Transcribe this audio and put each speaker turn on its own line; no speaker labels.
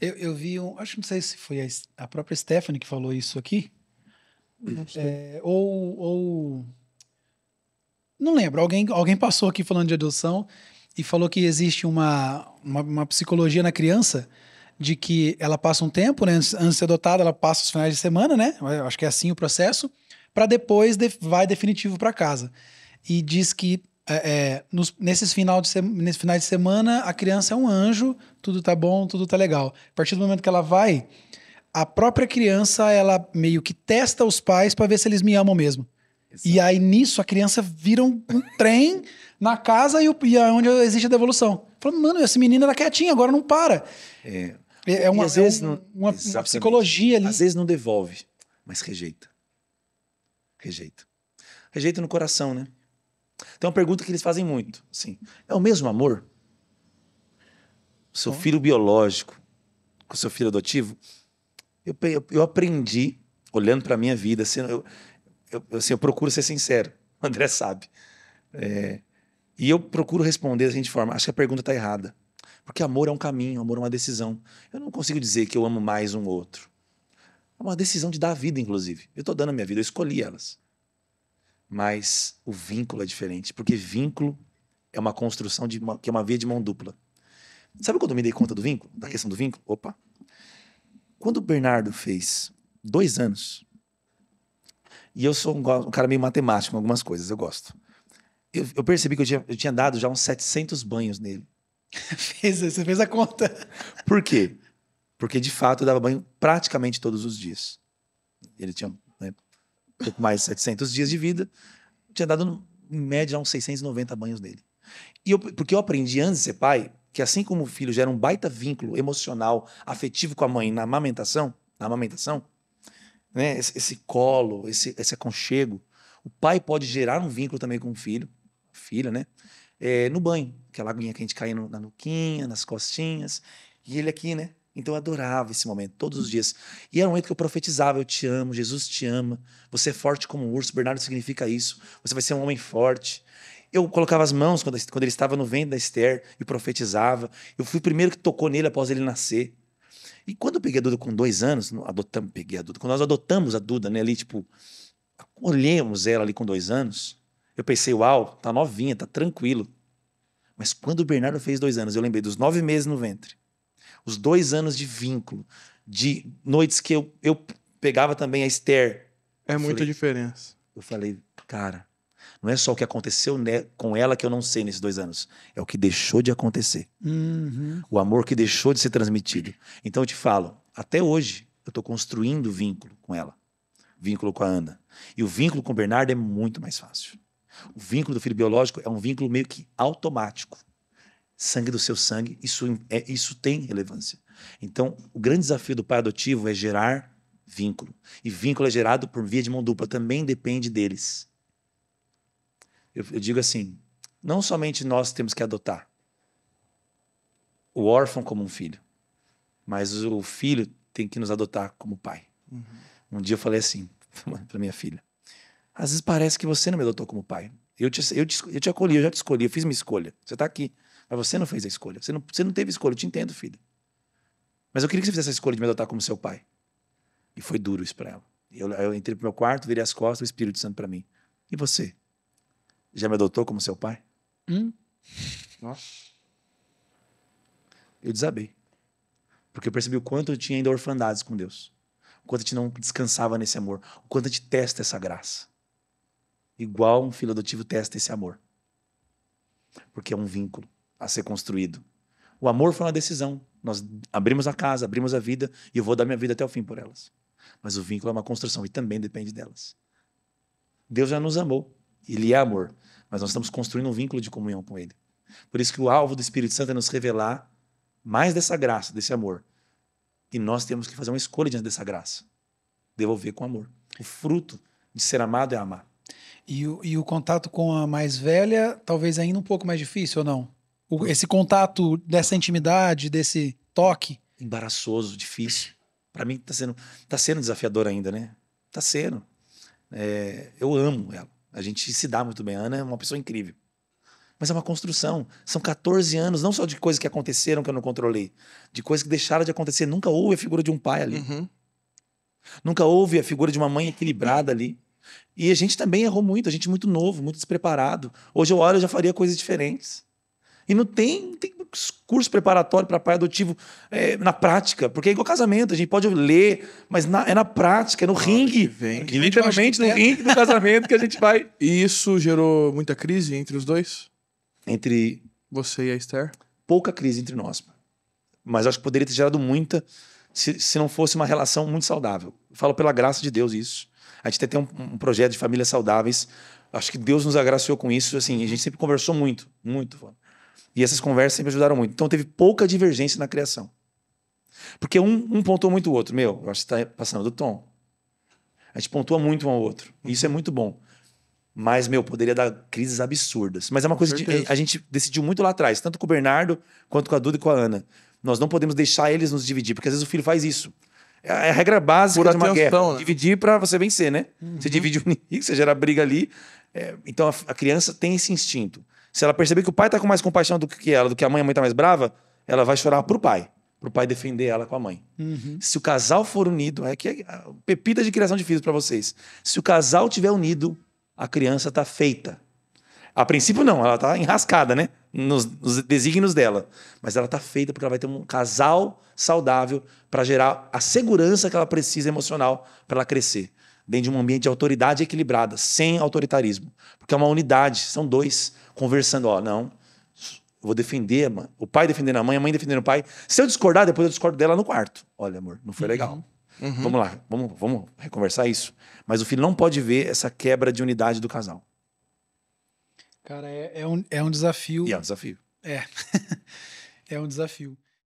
Eu vi acho que não sei se foi a própria Stephanie que falou isso aqui,
Não sei.
ou não lembro, alguém passou aqui falando de adoção e falou que existe uma psicologia na criança de que ela passa um tempo, né, antes de ser adotada, ela passa os finais de semana, né? Eu acho que é assim o processo, para depois vai definitivo para casa. E diz que nesses finais de semana a criança é um anjo, tudo tá bom, tudo tá legal. A partir do momento que ela vai, a própria criança ela meio que testa os pais para ver se eles me amam mesmo. E
Exato.
aí, nisso, a criança vira um trem na casa e é onde existe a devolução. Falando, mano, essa menina era quietinha, agora não para.
É.
É
E às vezes não.
uma
Exatamente.
psicologia ali.
Às vezes não devolve, mas rejeita. Rejeita. Rejeita no coração, né? Tem uma pergunta que eles fazem muito, assim, é o mesmo amor? O seu filho biológico com o seu filho adotivo? Eu aprendi, olhando para a minha vida, assim, eu procuro ser sincero, o André sabe. E eu procuro responder da seguinte forma, acho que a pergunta está errada. Porque amor é um caminho, amor é uma decisão. Eu não consigo dizer que eu amo mais um outro. É uma decisão de dar a vida, inclusive. Eu estou dando a minha vida, eu escolhi elas. Mas o vínculo é diferente, porque vínculo é uma construção que é uma via de mão dupla. Sabe quando eu me dei conta do vínculo? Da questão do vínculo? Opa! Quando o Bernardo fez 2 anos, e eu sou um cara meio matemático em algumas coisas, eu gosto. Eu percebi que eu tinha dado já uns 700 banhos nele.
Você fez a conta.
Por quê? Porque, de fato, eu dava banho praticamente todos os dias. Ele tinha, né, um pouco mais de 700 dias de vida. Eu tinha dado, em média, uns 690 banhos nele. Porque eu aprendi antes de ser pai, que assim como o filho gera um baita vínculo emocional, afetivo com a mãe na amamentação, né, esse colo, esse aconchego, o pai pode gerar um vínculo também com o filho, filha, né? No banho, aquela aguinha que a gente caía na nuquinha, nas costinhas, e ele aqui, né? Então eu adorava esse momento, todos os dias. E era um momento que eu profetizava: eu te amo, Jesus te ama, você é forte como um urso, Bernardo significa isso, você vai ser um homem forte. Eu colocava as mãos quando ele estava no ventre da Esther e profetizava. Eu fui o primeiro que tocou nele após ele nascer. E quando eu peguei a Duda com 2 anos, peguei a Duda, quando nós adotamos a Duda, né, ali, tipo, olhemos ela ali com 2 anos, eu pensei, uau, tá novinha, tá tranquilo. Mas quando o Bernardo fez 2 anos, eu lembrei dos 9 meses no ventre, os 2 anos de vínculo, de noites que eu pegava também a Esther.
É muita diferença.
Eu falei, cara, não é só o que aconteceu com ela que eu não sei nesses 2 anos, é o que deixou de acontecer.
Uhum.
O amor que deixou de ser transmitido. Então eu te falo, até hoje eu estou construindo vínculo com ela, vínculo com a Ana. E o vínculo com o Bernardo é muito mais fácil. O vínculo do filho biológico é um vínculo meio que automático. Sangue do seu sangue, isso tem relevância. Então, o grande desafio do pai adotivo é gerar vínculo. E vínculo é gerado por via de mão dupla, também depende deles. Eu digo assim, não somente nós temos que adotar o órfão como um filho, mas o filho tem que nos adotar como pai.
Uhum.
Um dia eu falei assim para minha filha, às vezes parece que você não me adotou como pai. Eu te acolhi, eu já te escolhi, eu fiz minha escolha. Você está aqui, mas você não fez a escolha. Você não teve escolha, eu te entendo, filha. Mas eu queria que você fizesse a escolha de me adotar como seu pai. E foi duro isso para ela. Eu entrei pro meu quarto, virei as costas, o Espírito Santo para mim. E você? Já me adotou como seu pai?
Nossa.
Eu desabei. Porque eu percebi o quanto eu tinha ainda orfandades com Deus. O quanto a gente não descansava nesse amor. O quanto a gente testa essa graça. Igual um filho adotivo testa esse amor. Porque é um vínculo a ser construído. O amor foi uma decisão. Nós abrimos a casa, abrimos a vida e eu vou dar minha vida até o fim por elas. Mas o vínculo é uma construção e também depende delas. Deus já nos amou. Ele é amor. Mas nós estamos construindo um vínculo de comunhão com Ele. Por isso que o alvo do Espírito Santo é nos revelar mais dessa graça, desse amor. E nós temos que fazer uma escolha diante dessa graça. Devolver com amor. O fruto de ser amado é amar.
E o contato com a mais velha, talvez ainda um pouco mais difícil, ou não? Esse contato dessa intimidade, desse toque.
Embaraçoso, difícil. Para mim tá sendo desafiador ainda, né? Tá sendo. Eu amo ela. A gente se dá muito bem. A Ana é uma pessoa incrível. Mas é uma construção. São 14 anos, não só de coisas que aconteceram que eu não controlei, de coisas que deixaram de acontecer. Nunca houve a figura de um pai ali.
Uhum.
Nunca houve a figura de uma mãe equilibrada ali. E a gente também errou muito, a gente muito novo, muito despreparado. Hoje eu olho e já faria coisas diferentes. E não tem curso preparatório para pai adotivo na prática, porque é igual casamento, a gente pode ler, mas é na prática, é no ringue.
Vem.
E literalmente no ringue do casamento que a gente vai.
E isso gerou muita crise entre os dois?
Entre
Você e a Esther?
pouca crise entre nós. Mas acho que poderia ter gerado muita se não fosse uma relação muito saudável. Eu falo pela graça de Deus isso. A gente tem um projeto de famílias saudáveis. Acho que Deus nos agraciou com isso. Assim, a gente sempre conversou muito, muito. E essas conversas sempre ajudaram muito. Então teve pouca divergência na criação. Porque um pontuou muito o outro. Eu acho que você está passando do tom. A gente pontua muito um ao outro. E isso é muito bom. Mas, poderia dar crises absurdas. Mas é uma coisa que a gente decidiu muito lá atrás, tanto com o Bernardo, quanto com a Duda e com a Ana. Nós não podemos deixar eles nos dividir, porque às vezes o filho faz isso. É a regra básica de uma guerra. Né? Dividir para você vencer, né? Você divide o inimigo, você gera briga ali. Então a criança tem esse instinto. Se ela perceber que o pai tá com mais compaixão do que ela, do que a mãe tá mais brava, ela vai chorar pro pai defender ela com a mãe. Se o casal for unido, é a pepita de criação de filhos para vocês. Se o casal tiver unido, a criança tá feita. A princípio não, ela tá enrascada, né? Nos desígnios dela. Mas ela tá feita porque ela vai ter um casal saudável para gerar a segurança que ela precisa emocional para ela crescer. Dentro de um ambiente de autoridade equilibrada, sem autoritarismo. Porque é uma unidade, são dois conversando. Não, eu vou defender o pai defendendo a mãe defendendo o pai. Se eu discordar, depois eu discordo dela no quarto. Olha, amor, não foi legal. Vamos lá, vamos reconversar isso. Mas o filho não pode ver essa quebra de unidade do casal.
Cara, é um desafio.
E é um desafio.
É um desafio.